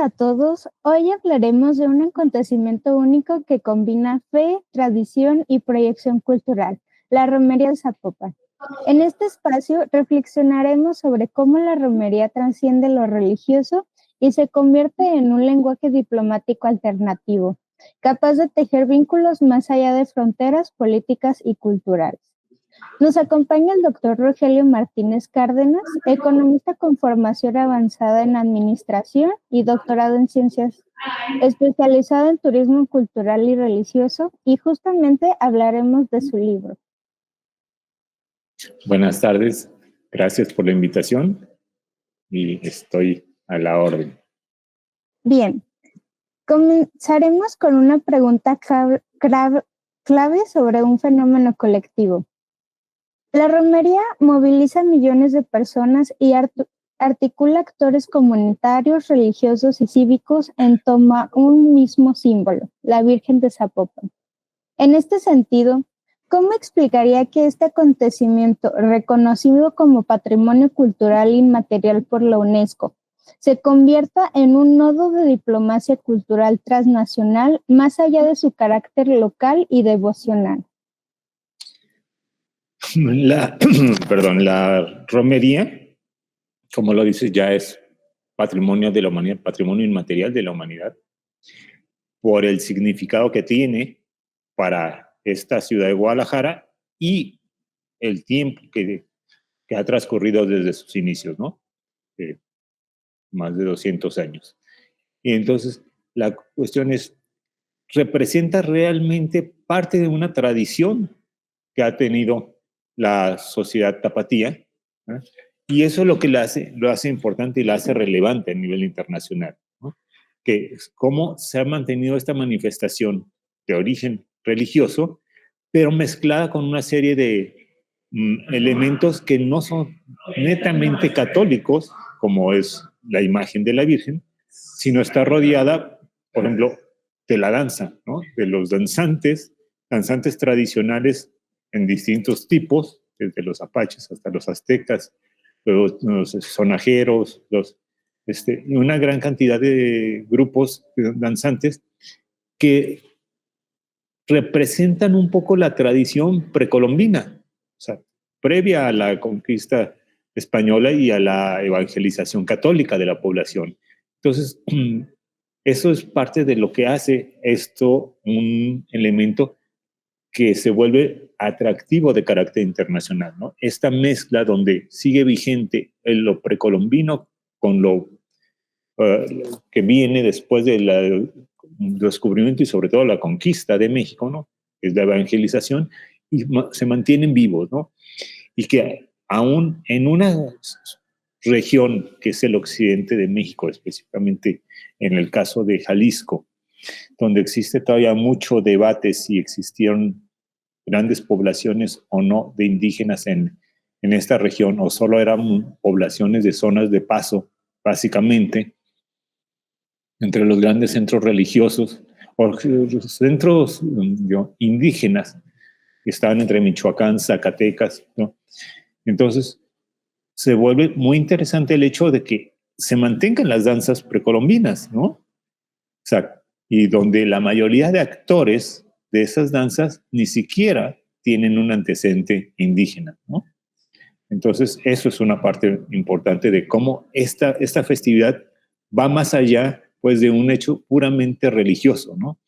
a todos. Hoy hablaremos de un acontecimiento único que combina fe, tradición y proyección cultural, la romería de Zapopan. En este espacio reflexionaremos sobre cómo la romería trasciende lo religioso y se convierte en un lenguaje diplomático alternativo, capaz de tejer vínculos más allá de fronteras políticas y culturales. Nos acompaña el doctor Rogelio Martínez Cárdenas, economista con formación avanzada en administración y doctorado en ciencias, especializado en turismo cultural y religioso, y justamente hablaremos de su libro. Buenas tardes, gracias por la invitación y estoy a la orden. Bien, comenzaremos con una pregunta clave sobre un fenómeno colectivo. La romería moviliza millones de personas y articula actores comunitarios, religiosos y cívicos en torno a un mismo símbolo, la Virgen de Zapopan. En este sentido, ¿cómo explicaría que este acontecimiento, reconocido como Patrimonio Cultural Inmaterial por la UNESCO, se convierta en un nodo de diplomacia cultural transnacional más allá de su carácter local y devocional? La romería, como lo dices, ya es patrimonio de la humanidad, patrimonio inmaterial de la humanidad, por el significado que tiene para esta ciudad de Guadalajara y el tiempo que ha transcurrido desde sus inicios, ¿no? Más de 200 años. Y entonces, la cuestión es, ¿representa realmente parte de una tradición que ha tenido la sociedad tapatía? ¿Eh? Y eso es lo que lo hace importante y lo hace relevante a nivel internacional, ¿no? Que cómo se ha mantenido esta manifestación de origen religioso, pero mezclada con una serie de elementos que no son netamente católicos, como es la imagen de la Virgen, sino está rodeada, por ejemplo, de la danza, ¿no? De los danzantes tradicionales en distintos tipos, desde los apaches hasta los aztecas, los sonajeros, y una gran cantidad de grupos danzantes que representan un poco la tradición precolombina, o sea, previa a la conquista española y a la evangelización católica de la población. Entonces, eso es parte de lo que hace esto un elemento que se vuelve atractivo de carácter internacional, ¿no? Esta mezcla donde sigue vigente lo precolombino con lo que viene después del descubrimiento y sobre todo la conquista de México, ¿no? Es la evangelización, y se mantienen vivos, ¿no? Y que aún en una región que es el occidente de México, específicamente en el caso de Jalisco, donde existe todavía mucho debate si existieron grandes poblaciones o no de indígenas en esta región, o solo eran poblaciones de zonas de paso, básicamente, entre los grandes centros religiosos o centros indígenas que estaban entre Michoacán, Zacatecas, ¿no? Entonces, se vuelve muy interesante el hecho de que se mantengan las danzas precolombinas, ¿no? O sea, y donde la mayoría de actores de esas danzas ni siquiera tienen un antecedente indígena, ¿no? Entonces, eso es una parte importante de cómo esta festividad va más allá, pues, de un hecho puramente religioso, ¿no?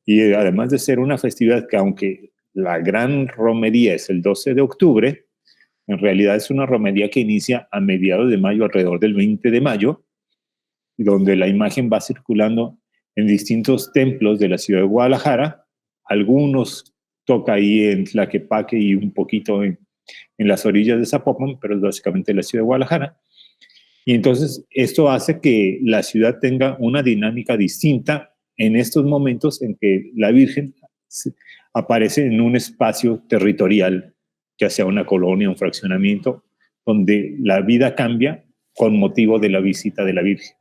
Y además de ser una festividad que, aunque la gran romería es el 12 de octubre, en realidad es una romería que inicia a mediados de mayo, alrededor del 20 de mayo, donde la imagen va circulando en distintos templos de la ciudad de Guadalajara. Algunos toca ahí en Tlaquepaque y un poquito en las orillas de Zapopan, pero es básicamente la ciudad de Guadalajara. Y entonces esto hace que la ciudad tenga una dinámica distinta en estos momentos en que la Virgen aparece en un espacio territorial, ya sea una colonia, un fraccionamiento, donde la vida cambia con motivo de la visita de la Virgen.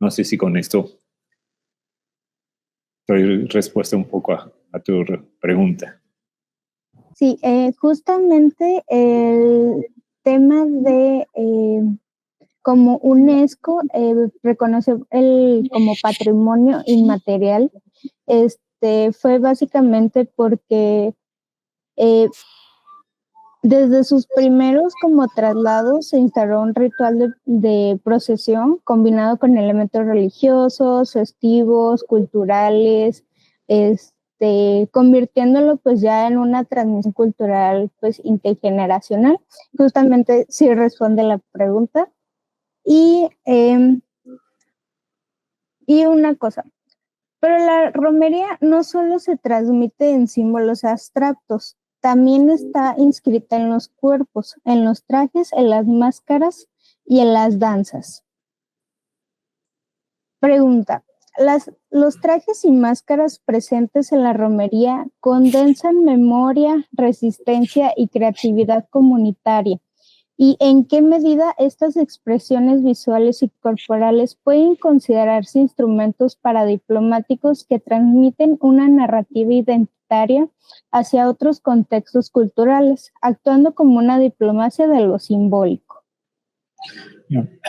No sé si con esto doy respuesta un poco a tu pregunta. Sí, justamente el tema de como UNESCO reconoció como patrimonio inmaterial, fue básicamente porque desde sus primeros como traslados se instauró un ritual de procesión combinado con elementos religiosos, festivos, culturales, convirtiéndolo pues ya en una transmisión cultural pues intergeneracional. Justamente sí responde la pregunta. Y una cosa, pero la romería no solo se transmite en símbolos abstractos, también está inscrita en los cuerpos, en los trajes, en las máscaras y en las danzas. Pregunta, ¿los trajes y máscaras presentes en la romería condensan memoria, resistencia y creatividad comunitaria? ¿Y en qué medida estas expresiones visuales y corporales pueden considerarse instrumentos paradiplomáticos que transmiten una narrativa identitaria hacia otros contextos culturales, actuando como una diplomacia de lo simbólico?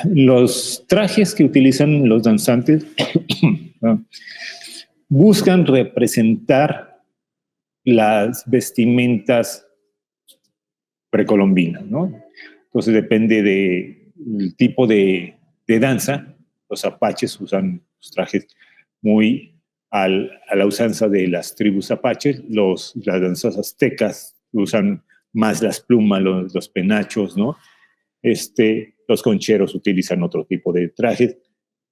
Los trajes que utilizan los danzantes buscan representar las vestimentas precolombinas, ¿no? Entonces depende del tipo de danza. Los apaches usan los trajes muy a la usanza de las tribus apaches. Las danzas aztecas usan más las plumas, los penachos, ¿no? Los concheros utilizan otro tipo de trajes.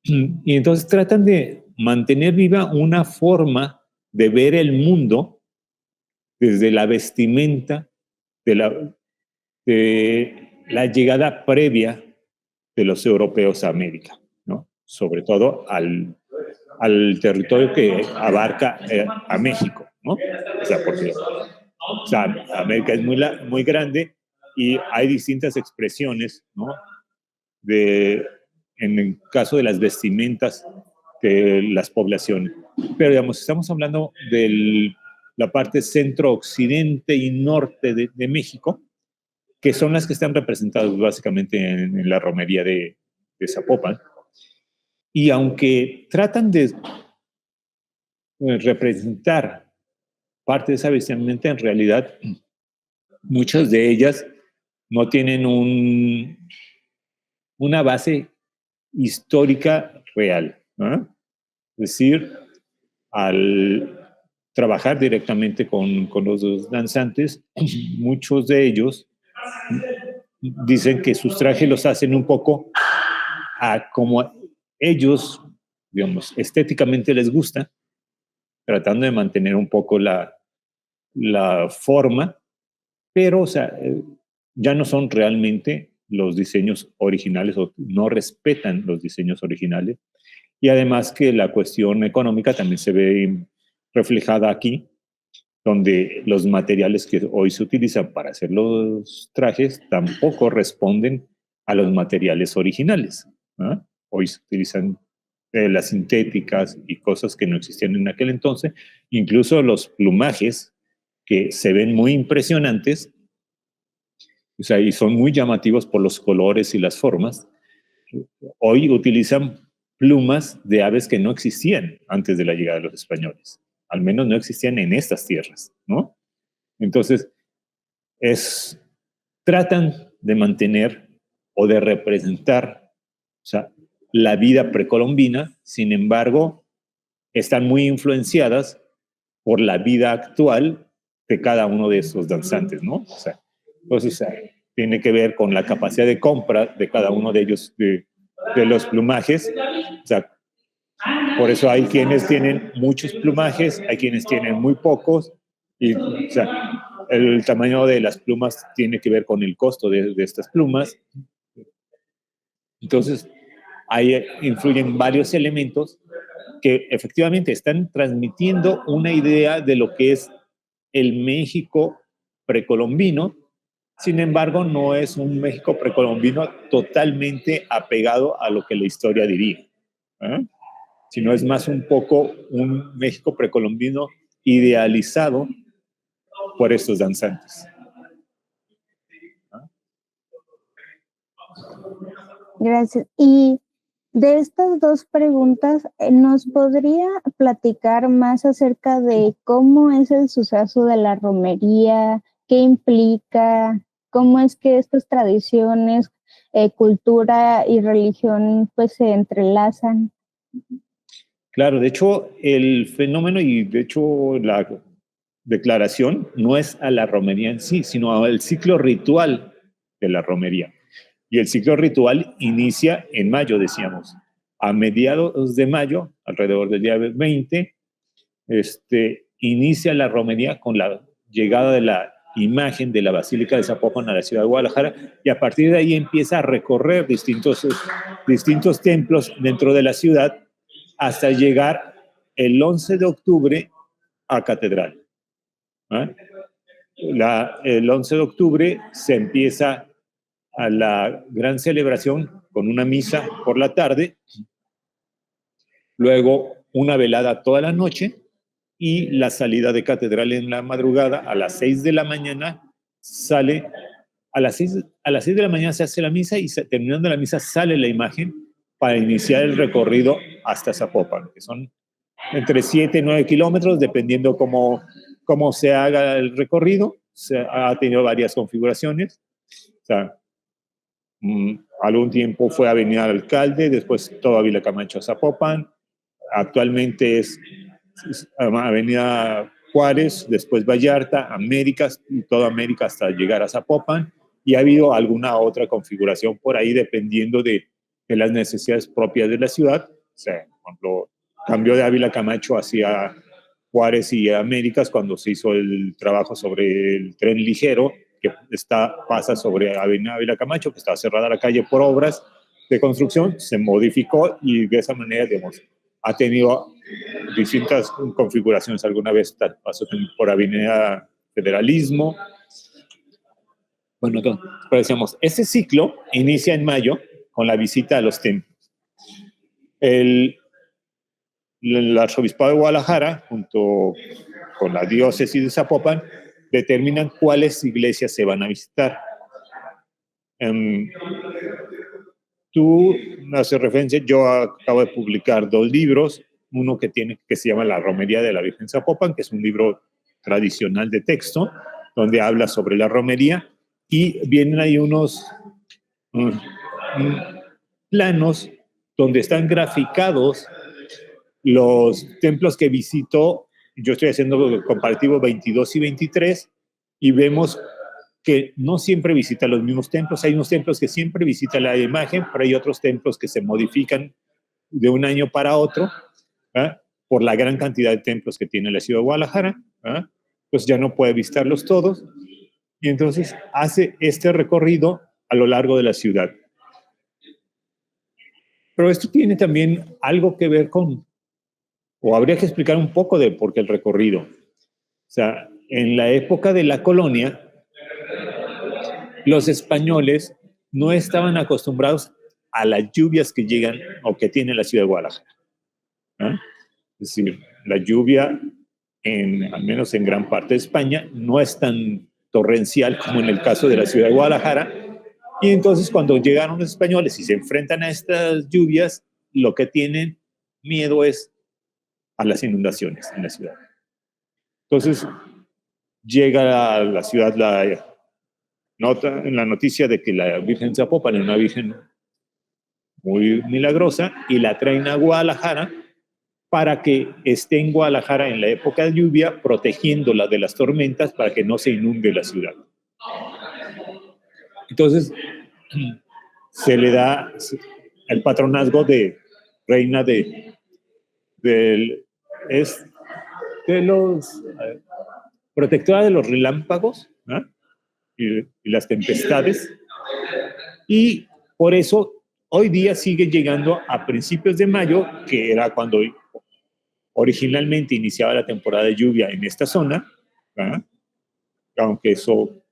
Y entonces tratan de mantener viva una forma de ver el mundo desde la vestimenta de la llegada previa de los europeos a América, ¿no? Sobre todo al territorio que abarca a México, ¿no? O sea, porque América es muy grande y hay distintas expresiones, ¿no? En el caso de las vestimentas de las poblaciones. Pero, digamos, estamos hablando de la parte centro-occidente y norte de México, que son las que están representadas básicamente en la romería de Zapopan. Y aunque tratan de representar parte de esa vestimenta, en realidad muchas de ellas no tienen una base histórica real, ¿no? Es decir, al trabajar directamente con los danzantes, muchos de ellos dicen que sus trajes los hacen un poco a como ellos, digamos, estéticamente les gusta, tratando de mantener un poco la forma, pero, o sea, ya no son realmente los diseños originales o no respetan los diseños originales. Y además que la cuestión económica también se ve reflejada aquí, donde los materiales que hoy se utilizan para hacer los trajes tampoco responden a los materiales originales, ¿no? Hoy se utilizan las sintéticas y cosas que no existían en aquel entonces, incluso los plumajes que se ven muy impresionantes, o sea, y son muy llamativos por los colores y las formas, hoy utilizan plumas de aves que no existían antes de la llegada de los españoles, al menos no existían en estas tierras, ¿no? Entonces, tratan de mantener o de representar, o sea, la vida precolombina, sin embargo, están muy influenciadas por la vida actual de cada uno de esos danzantes, ¿no? O sea, entonces, tiene que ver con la capacidad de compra de cada uno de ellos, de los plumajes. O sea, por eso hay quienes tienen muchos plumajes, hay quienes tienen muy pocos, y, o sea, el tamaño de las plumas tiene que ver con el costo de estas plumas. Entonces, ahí influyen varios elementos que efectivamente están transmitiendo una idea de lo que es el México precolombino. Sin embargo, no es un México precolombino totalmente apegado a lo que la historia diría, ¿eh? Sino es más un poco un México precolombino idealizado por estos danzantes. Gracias. Y de estas dos preguntas, ¿nos podría platicar más acerca de cómo es el suceso de la romería? ¿Qué implica? ¿Cómo es que estas tradiciones, cultura y religión, pues se entrelazan? Claro, de hecho, el fenómeno y de hecho la declaración no es a la romería en sí, sino al ciclo ritual de la romería. Y el ciclo ritual inicia en mayo, decíamos. A mediados de mayo, alrededor del día 20, inicia la romería con la llegada de la imagen de la Basílica de Zapopan a la ciudad de Guadalajara, y a partir de ahí empieza a recorrer distintos templos dentro de la ciudad hasta llegar el 11 de octubre a Catedral. ¿Eh? El 11 de octubre se empieza a la gran celebración con una misa por la tarde, luego una velada toda la noche y la salida de Catedral en la madrugada a las 6 de la mañana. Sale a las 6 de la mañana, se hace la misa y terminando la misa sale la imagen para iniciar el recorrido hasta Zapopan, que son entre 7 y 9 kilómetros, dependiendo cómo se haga el recorrido. Se ha tenido varias configuraciones. O sea, algún tiempo fue Avenida Alcalde, después toda Ávila Camacho a Zapopan. Actualmente es Avenida Juárez, después Vallarta, Américas, y toda América hasta llegar a Zapopan. Y ha habido alguna otra configuración por ahí dependiendo de las necesidades propias de la ciudad. O sea, por ejemplo, cambió de Ávila Camacho hacia Juárez y Américas cuando se hizo el trabajo sobre el tren ligero que pasa sobre Avenida Ávila Camacho, que estaba cerrada la calle por obras de construcción, se modificó y de esa manera, digamos, ha tenido distintas configuraciones. Alguna vez pasó por Avenida Federalismo. Bueno, entonces, pero decíamos, ese ciclo inicia en mayo con la visita a los templos. El arzobispado de Guadalajara, junto con la diócesis de Zapopan, determinan cuáles iglesias se van a visitar. Tú haces referencia, yo acabo de publicar 2 libros, uno que se llama La Romería de la Virgen Zapopan, que es un libro tradicional de texto, donde habla sobre la romería, y vienen ahí unos planos donde están graficados los templos que visitó. Yo estoy haciendo comparativo 22 y 23, y vemos que no siempre visita los mismos templos. Hay unos templos que siempre visita la imagen, pero hay otros templos que se modifican de un año para otro, ¿eh? Por la gran cantidad de templos que tiene la ciudad de Guadalajara, ¿eh? Pues ya no puede visitarlos todos, y entonces hace este recorrido a lo largo de la ciudad. Pero esto tiene también algo que ver con, o habría que explicar un poco de por qué el recorrido. O sea, en la época de la colonia, los españoles no estaban acostumbrados a las lluvias que llegan o que tiene la ciudad de Guadalajara, ¿eh? Es decir, la lluvia, al menos en gran parte de España, no es tan torrencial como en el caso de la ciudad de Guadalajara. Y entonces cuando llegaron los españoles y se enfrentan a estas lluvias, lo que tienen miedo es a las inundaciones en la ciudad. Entonces llega a la ciudad en la noticia de que la Virgen Zapopan es una virgen muy milagrosa, y la traen a Guadalajara para que esté en Guadalajara en la época de lluvia, protegiéndola de las tormentas para que no se inunde la ciudad. Entonces se le da el patronazgo de reina de los protectora de los relámpagos, ¿eh? y las tempestades, y por eso hoy día sigue llegando a principios de mayo, que era cuando originalmente iniciaba la temporada de lluvia en esta zona, ¿eh? Aunque eso,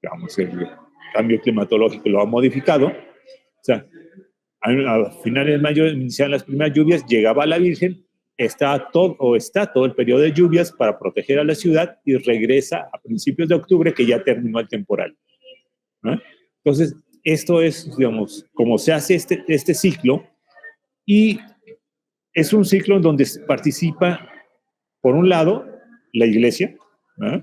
digamos, el cambio climatológico lo ha modificado. O sea, a finales de mayo iniciaban las primeras lluvias, llegaba la Virgen, está todo el periodo de lluvias para proteger a la ciudad, y regresa a principios de octubre, que ya terminó el temporal, ¿eh? Entonces, esto es, digamos, como se hace este ciclo, y es un ciclo en donde participa, por un lado, la iglesia, ¿no?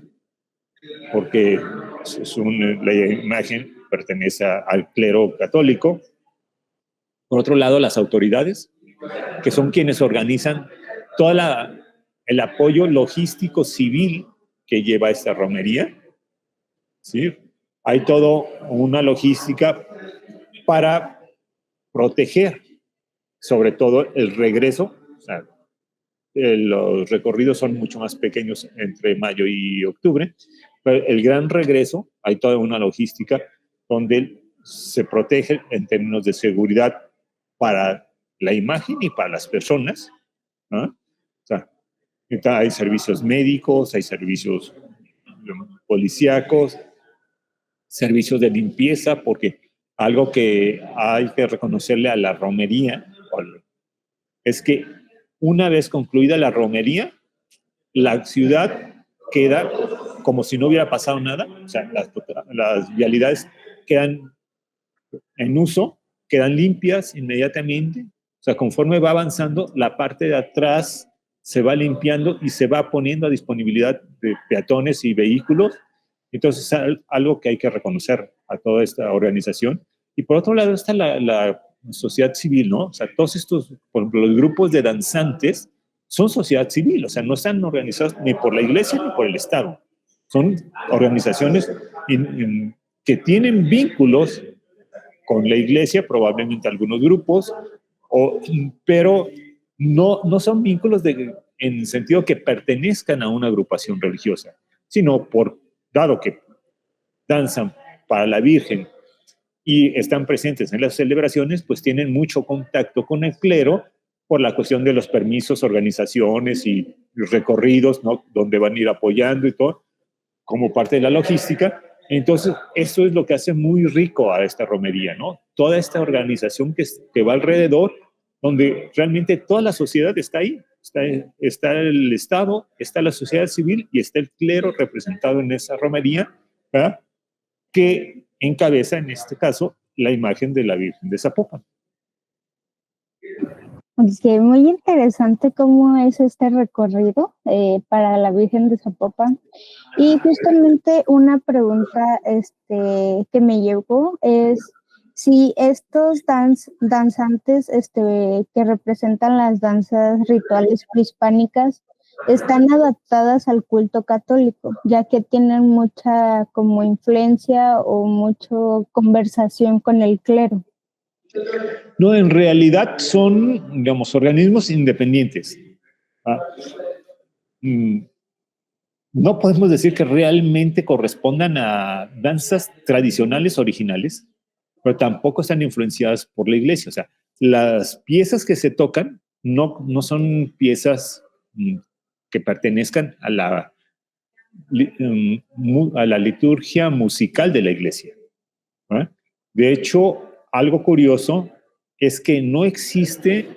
Porque la imagen pertenece al clero católico. Por otro lado, las autoridades, que son quienes organizan todo el apoyo logístico civil que lleva esta romería, ¿sí? Hay toda una logística para proteger, sobre todo el regreso. O sea, los recorridos son mucho más pequeños entre mayo y octubre, pero el gran regreso, hay toda una logística donde se protege en términos de seguridad para la imagen y para las personas, ¿no? O sea, hay servicios médicos, hay servicios policíacos, servicios de limpieza, porque algo que hay que reconocerle a la romería es que una vez concluida la romería, la ciudad queda como si no hubiera pasado nada. O sea, las vialidades quedan en uso, quedan limpias inmediatamente. O sea, conforme va avanzando, la parte de atrás se va limpiando y se va poniendo a disponibilidad de peatones y vehículos. Entonces, es algo que hay que reconocer a toda esta organización. Y por otro lado está la sociedad civil, ¿no? O sea, todos estos, por ejemplo, los grupos de danzantes son sociedad civil, o sea, no están organizados ni por la iglesia ni por el Estado. Son organizaciones que tienen vínculos con la iglesia, probablemente algunos grupos, pero no son vínculos en el sentido que pertenezcan a una agrupación religiosa, sino dado que danzan para la Virgen y están presentes en las celebraciones, pues tienen mucho contacto con el clero por la cuestión de los permisos, organizaciones y recorridos, ¿no? Donde van a ir apoyando y todo, como parte de la logística. Entonces, eso es lo que hace muy rico a esta romería, ¿no? Toda esta organización que va alrededor, donde realmente toda la sociedad está ahí. Está el Estado, está la sociedad civil y está el clero representado en esa romería, ¿verdad? Que encabeza, en este caso, la imagen de la Virgen de Zapopan. Okay, muy interesante cómo es este recorrido para la Virgen de Zapopan. Y justamente una pregunta que me llegó es si estos danzantes que representan las danzas rituales prehispánicas están adaptadas al culto católico, ya que tienen mucha como influencia o mucha conversación con el clero. No, en realidad son, digamos, organismos independientes. No podemos decir que realmente correspondan a danzas tradicionales originales, pero tampoco están influenciadas por la iglesia. O sea, las piezas que se tocan no son piezas que pertenezcan a la liturgia musical de la iglesia. De hecho, algo curioso es que no existe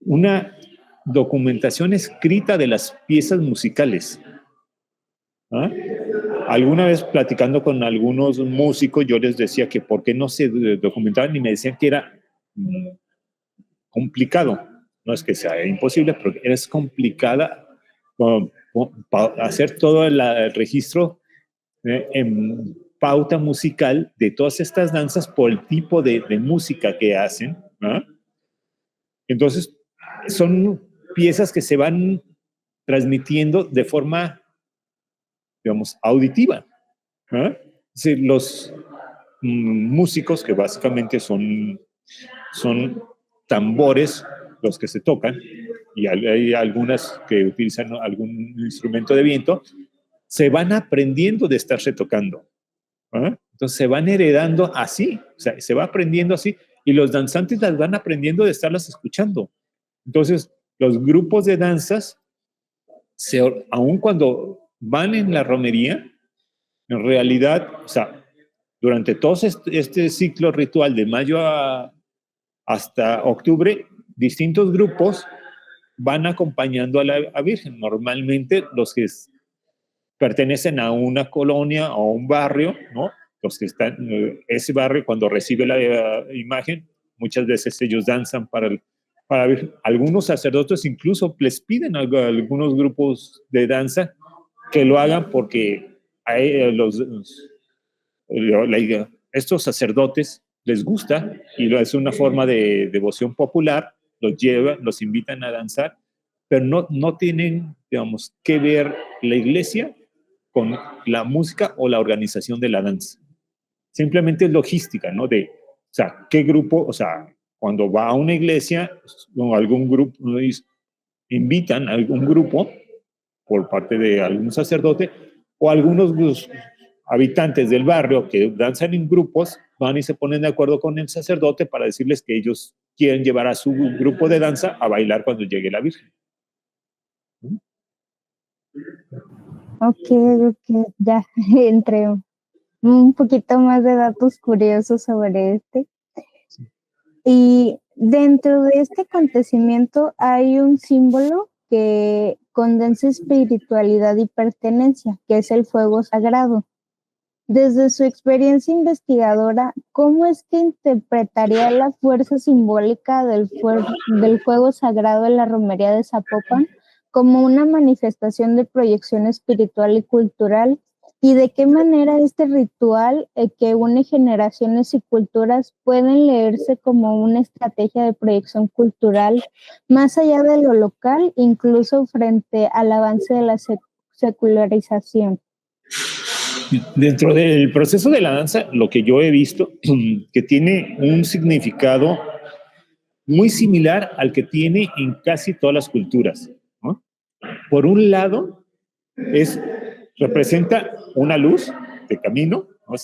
una documentación escrita de las piezas musicales. Alguna vez platicando con algunos músicos, yo les decía que por qué no se documentaban y me decían que era complicado. No es que sea imposible, pero es complicada hacer todo el registro en pauta musical de todas estas danzas por el tipo de música que hacen. Entonces, son piezas que se van transmitiendo de forma, digamos, auditiva. Sí, los músicos, que básicamente son tambores los que se tocan, y hay algunas que utilizan algún instrumento de viento, se van aprendiendo de estarse tocando. Entonces se van heredando así, o sea, se va aprendiendo así, y los danzantes las van aprendiendo de estarlas escuchando. Entonces, los grupos de danzas, aun cuando van en la romería, en realidad, o sea, durante todo este ciclo ritual de mayo hasta octubre, distintos grupos van acompañando a la Virgen. Normalmente los que pertenecen a una colonia o a un barrio, ¿no? los que están, ese barrio cuando recibe la imagen, muchas veces ellos danzan para ver. Algunos sacerdotes incluso les piden a algunos grupos de danza que lo hagan porque a estos sacerdotes les gusta y es una forma de devoción popular, los llevan, los invitan a danzar, pero no tienen, digamos, que ver la iglesia con la música o la organización de la danza. Simplemente es logística, ¿no? O sea, ¿qué grupo? O sea, cuando va a una iglesia o algún grupo, invitan a algún grupo por parte de algún sacerdote o algunos habitantes del barrio que danzan en grupos van y se ponen de acuerdo con el sacerdote para decirles que ellos quieren llevar a su grupo de danza a bailar cuando llegue la Virgen. Ok, ya entre un poquito más de datos curiosos sobre este. Y dentro de este acontecimiento hay un símbolo que condensa espiritualidad y pertenencia, que es el fuego sagrado. Desde su experiencia investigadora, ¿cómo es que interpretaría la fuerza simbólica del fuego sagrado en la romería de Zapopan como una manifestación de proyección espiritual y cultural? ¿Y de qué manera este ritual que une generaciones y culturas pueden leerse como una estrategia de proyección cultural más allá de lo local, incluso frente al avance de la secularización? Dentro del proceso de la danza, lo que yo he visto, que tiene un significado muy similar al que tiene en casi todas las culturas, ¿no? Por un lado, representa una luz de camino, ¿no?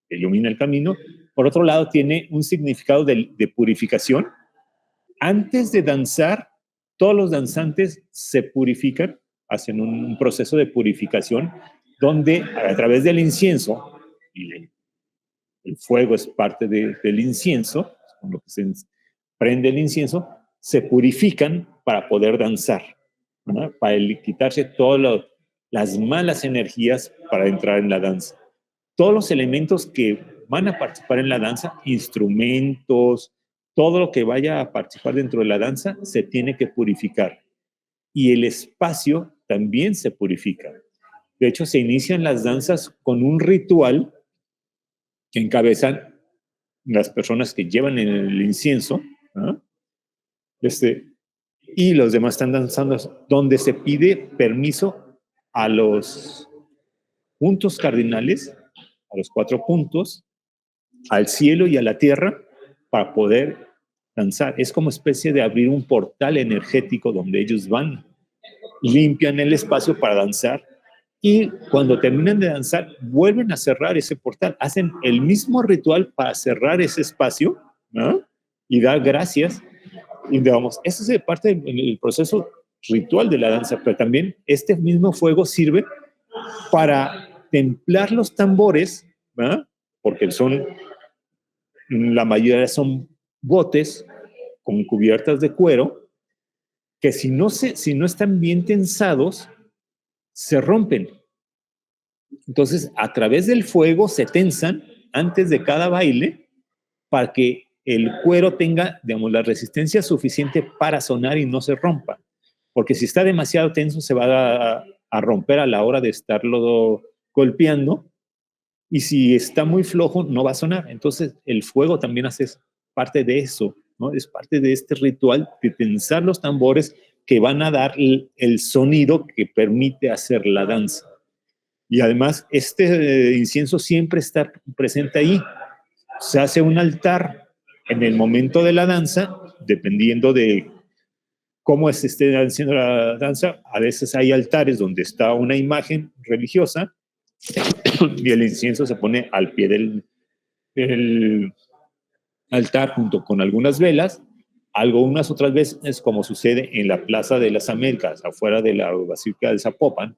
Que ilumina el camino. Por otro lado, tiene un significado de purificación. Antes de danzar, todos los danzantes se purifican, hacen un proceso de purificación donde a través del incienso, y el fuego es parte del incienso, con lo que se prende el incienso, se purifican para poder danzar, ¿no? Para quitarse todas las malas energías para entrar en la danza. Todos los elementos que van a participar en la danza, instrumentos, todo lo que vaya a participar dentro de la danza se tiene que purificar. Y el espacio también se purifica. De hecho, se inician las danzas con un ritual que encabezan las personas que llevan el incienso, ¿no? Y los demás están danzando, donde se pide permiso a los puntos cardinales, a los 4 puntos, al cielo y a la tierra, para poder danzar. Es como especie de abrir un portal energético donde ellos van, limpian el espacio para danzar y cuando terminan de danzar vuelven a cerrar ese portal, hacen el mismo ritual para cerrar ese espacio, ¿no? Y dar gracias. Y digamos, eso es parte del proceso ritual de la danza, pero también este mismo fuego sirve para templar los tambores, ¿no? Porque la mayoría son botes con cubiertas de cuero, que si no están bien tensados, se rompen. Entonces, a través del fuego se tensan antes de cada baile para que el cuero tenga, digamos, la resistencia suficiente para sonar y no se rompa. Porque si está demasiado tenso, se va a romper a la hora de estarlo golpeando. Y si está muy flojo, no va a sonar. Entonces, el fuego también hace parte de eso, ¿no? Es parte de este ritual de tensar los tambores que van a dar el sonido que permite hacer la danza. Y además, este incienso siempre está presente ahí. Se hace un altar en el momento de la danza, dependiendo de cómo esté haciendo la danza. A veces hay altares donde está una imagen religiosa y el incienso se pone al pie del altar junto con algunas velas. Algunas otras veces, como sucede en la Plaza de las Américas, afuera de la Basílica de Zapopan,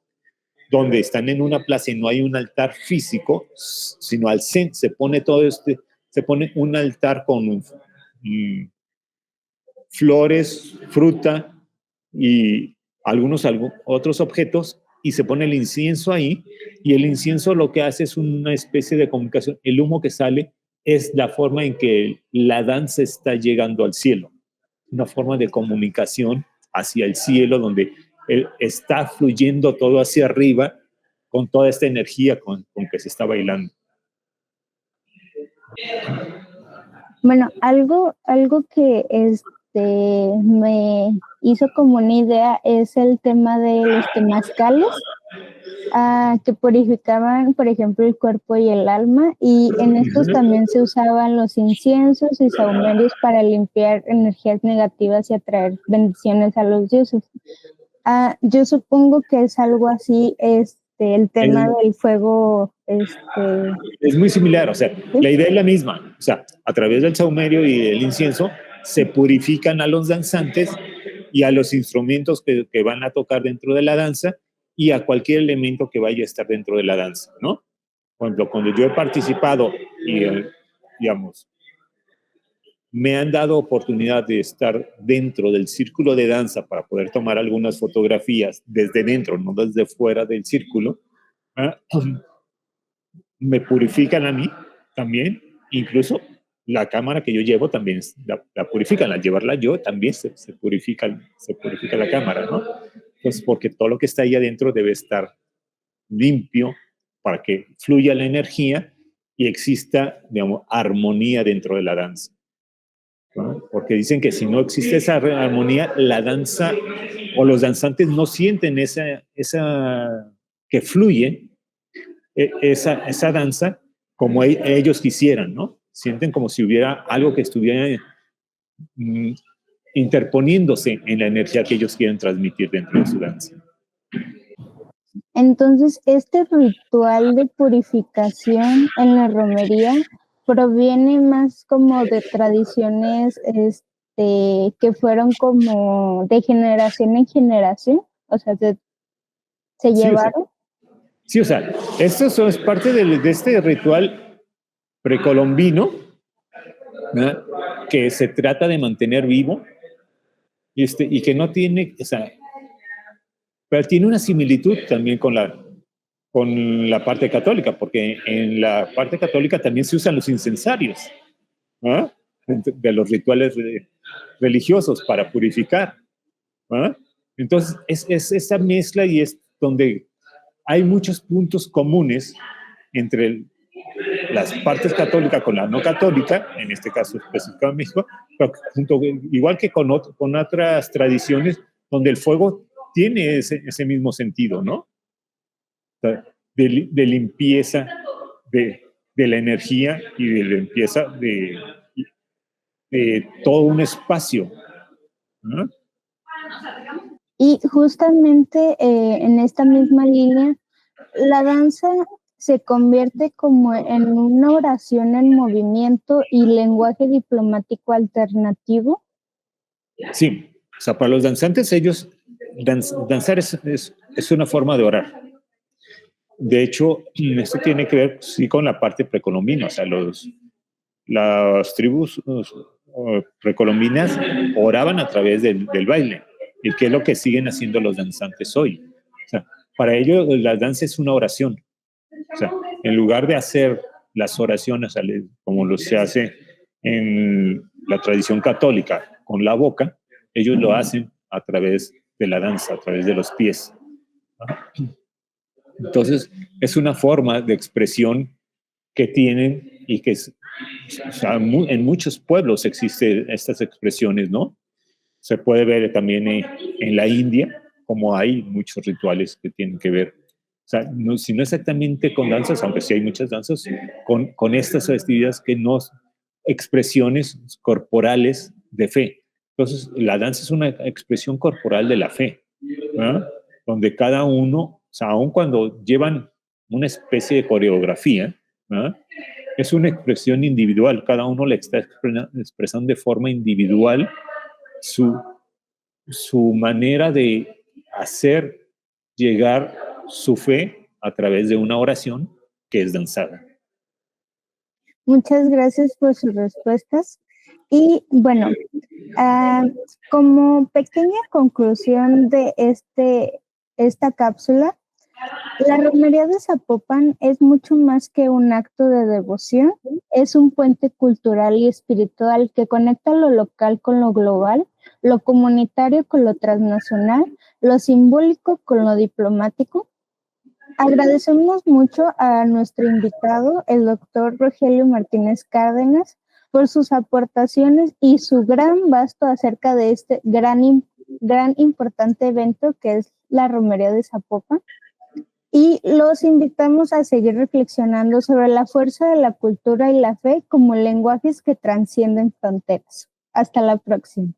donde están en una plaza y no hay un altar físico, sino al centro se pone un altar con flores, fruta y algunos otros objetos y se pone el incienso ahí, y el incienso lo que hace es una especie de comunicación. El humo que sale es la forma en que la danza está llegando al cielo, una forma de comunicación hacia el cielo, donde está fluyendo todo hacia arriba con toda esta energía con que se está bailando. Bueno, algo que me hizo como una idea es el tema de los temazcales, que purificaban, por ejemplo, el cuerpo y el alma, y en estos también se usaban los inciensos y sahumerios para limpiar energías negativas y atraer bendiciones a los dioses. Yo supongo que es algo así, el tema del fuego. Es muy similar, o sea, ¿sí? La idea es la misma, o sea, a través del sahumerio y del incienso se purifican a los danzantes y a los instrumentos que van a tocar dentro de la danza y a cualquier elemento que vaya a estar dentro de la danza, ¿no? Por ejemplo, cuando yo he participado y, digamos, me han dado oportunidad de estar dentro del círculo de danza para poder tomar algunas fotografías desde dentro, no desde fuera del círculo, me purifican a mí también, incluso la cámara que yo llevo también la purifican, al llevarla yo también se purifica la cámara, ¿no? Entonces, porque todo lo que está ahí adentro debe estar limpio para que fluya la energía y exista, digamos, armonía dentro de la danza, ¿no? Porque dicen que si no existe esa armonía, la danza o los danzantes no sienten esa que fluye esa danza como ellos quisieran, ¿no? Sienten como si hubiera algo que estuviera interponiéndose en la energía que ellos quieren transmitir dentro de su danza. Entonces, este ritual de purificación en la romería proviene más como de tradiciones que fueron como de generación en generación, o sea, se llevaron. Sí, o sea, esto es parte de este ritual precolombino, ¿verdad? Que se trata de mantener vivo y que no tiene, o sea, pero tiene una similitud también con la parte católica, porque en la parte católica también se usan los incensarios, ¿eh? De los rituales religiosos para purificar, ¿eh? Entonces es esa mezcla y es donde hay muchos puntos comunes entre las partes católicas con la no católica, en este caso específico en México, pero igual que con otras tradiciones donde el fuego tiene ese mismo sentido, ¿no? De limpieza de la energía y de limpieza de todo un espacio, ¿no? Y justamente en esta misma línea, la danza se convierte como en una oración en movimiento y lenguaje diplomático alternativo. Sí, o sea, para los danzantes, ellos, danzar es una forma de orar. De hecho, esto tiene que ver, sí, con la parte precolombina, o sea, las tribus precolombinas oraban a través del baile, y que es lo que siguen haciendo los danzantes hoy. O sea, para ellos la danza es una oración. O sea, en lugar de hacer las oraciones como se hace en la tradición católica con la boca, ellos lo hacen a través de la danza, a través de los pies. Entonces, es una forma de expresión que tienen y que o sea, en muchos pueblos existen estas expresiones, ¿no? Se puede ver también en la India, como hay muchos rituales que tienen que ver, o sea, si no exactamente con danzas, aunque sí hay muchas danzas, con estas festividades que no expresiones corporales de fe. Entonces, la danza es una expresión corporal de la fe, ¿no? Donde cada uno, o sea, aun cuando llevan una especie de coreografía, ¿no? Es una expresión individual, cada uno le está expresando de forma individual su manera de hacer llegar su fe a través de una oración que es danzada. Muchas gracias por sus respuestas. Y bueno, como pequeña conclusión de esta cápsula, La romería de Zapopan es mucho más que un acto de devoción, es un puente cultural y espiritual que conecta lo local con lo global, lo comunitario con lo transnacional, lo simbólico con lo diplomático. Agradecemos mucho a nuestro invitado, el doctor Rogelio Martínez Cárdenas, por sus aportaciones y su gran basto acerca de este gran importante evento que es la romería de Zapopan. Y los invitamos a seguir reflexionando sobre la fuerza de la cultura y la fe como lenguajes que trascienden fronteras. Hasta la próxima.